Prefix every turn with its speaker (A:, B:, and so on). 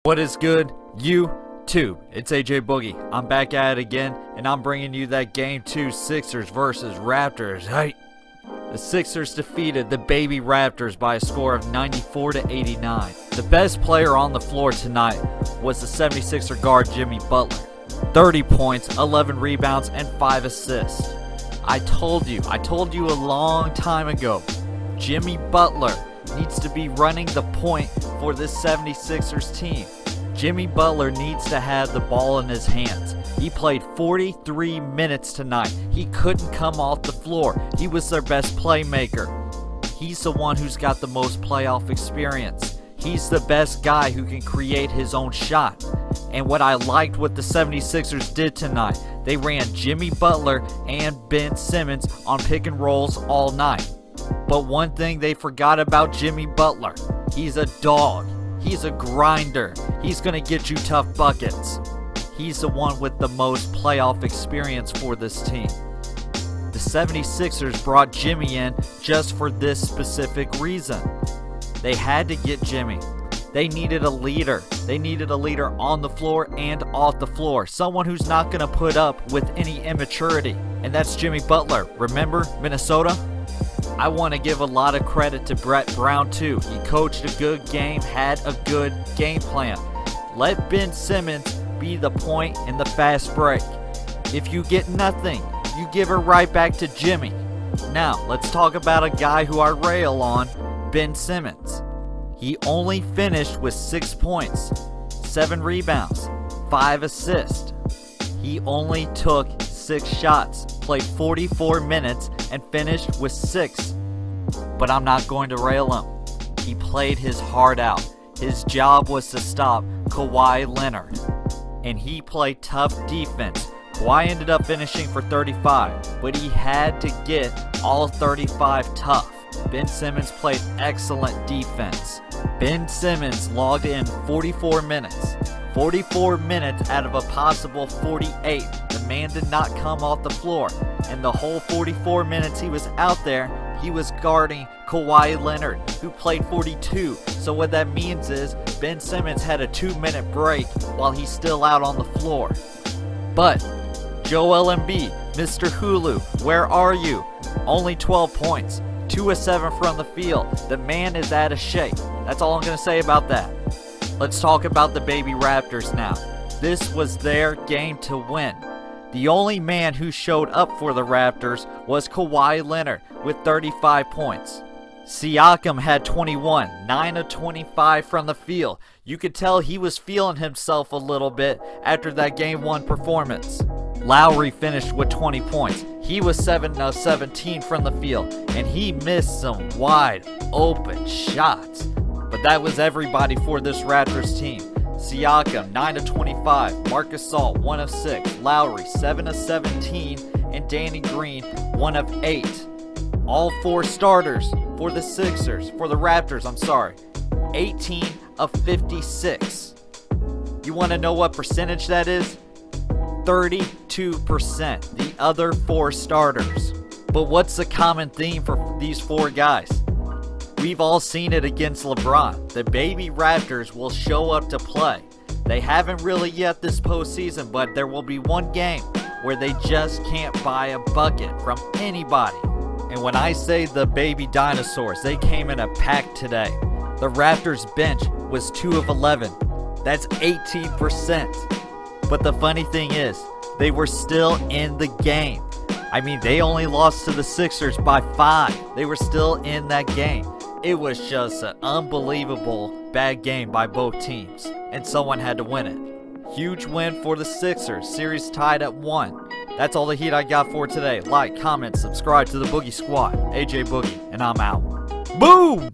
A: What is good, YouTube? It's AJ Boogie. I'm back at it again, and I'm bringing you that Game 2 Sixers versus Raptors. Hey, the Sixers defeated the baby Raptors by a score of 94-89. The best player on the floor tonight was the 76er guard Jimmy Butler. 30 points, 11 rebounds, and 5 assists. I told you a long time ago, Jimmy Butler needs to be running the point for this 76ers team. Jimmy Butler needs to have the ball in his hands. He played 43 minutes tonight. He couldn't come off the floor. He was their best playmaker. He's the one who's got the most playoff experience. He's the best guy who can create his own shot. And what I liked what the 76ers did tonight, they ran Jimmy Butler and Ben Simmons on pick and rolls all night. But one thing they forgot about Jimmy Butler, he's a dog. He's a grinder. He's going to get you tough buckets. He's the one with the most playoff experience for this team. The 76ers brought Jimmy in just for this specific reason. They had to get Jimmy. They needed a leader. They needed a leader on the floor and off the floor. Someone who's not going to put up with any immaturity. And that's Jimmy Butler. Remember Minnesota? I want to give a lot of credit to Brett Brown too. He coached a good game, had a good game plan. Let Ben Simmons be the point in the fast break. If you get nothing, you give it right back to Jimmy. Now, let's talk about a guy who I rail on, Ben Simmons. He only finished with 6 points, 7 rebounds, 5 assists. He only took 6 shots, played 44 minutes, and finished with 6. But I'm not going to rail him. He played his heart out. His job was to stop Kawhi Leonard. And he played tough defense. Kawhi ended up finishing for 35, but he had to get all 35 tough. Ben Simmons played excellent defense. Ben Simmons logged in 44 minutes. 44 minutes out of a possible 48. The man did not come off the floor. And the whole 44 minutes he was out there, he was guarding Kawhi Leonard, who played 42. So what that means is Ben Simmons had a 2-minute break while he's still out on the floor. But Joel Embiid, Mr. Hulu, where are you? Only 12 points, 2 of 7 from the field. The man is out of shape. That's all I'm going to say about that. Let's talk about the baby Raptors now. This was their game to win. The only man who showed up for the Raptors was Kawhi Leonard with 35 points. Siakam had 21, 9 of 25 from the field. You could tell he was feeling himself a little bit after that Game 1 performance. Lowry finished with 20 points. He was 7 of 17 from the field, and he missed some wide open shots. But that was everybody for this Raptors team. Siakam, 9 of 25. Marcus Gasol, 1 of 6. Lowry, 7 of 17. And Danny Green, 1 of 8. All 4 starters for the Raptors, 18 of 56. You want to know what percentage that is? 32%. The other 4 starters. But what's the common theme for these 4 guys? We've all seen it against LeBron. The baby Raptors will show up to play. They haven't really yet this postseason, but there will be one game where they just can't buy a bucket from anybody. And when I say the baby dinosaurs, they came in a pack today. The Raptors bench was 2 of 11. That's 18%. But the funny thing is, they were still in the game. I mean, they only lost to the Sixers by 5. They were still in that game. It was just an unbelievable bad game by both teams, and someone had to win it. Huge win for the Sixers, series tied at 1. That's all the heat I got for today. Like, comment, subscribe to the Boogie Squad. AJ Boogie, and I'm out. Boom!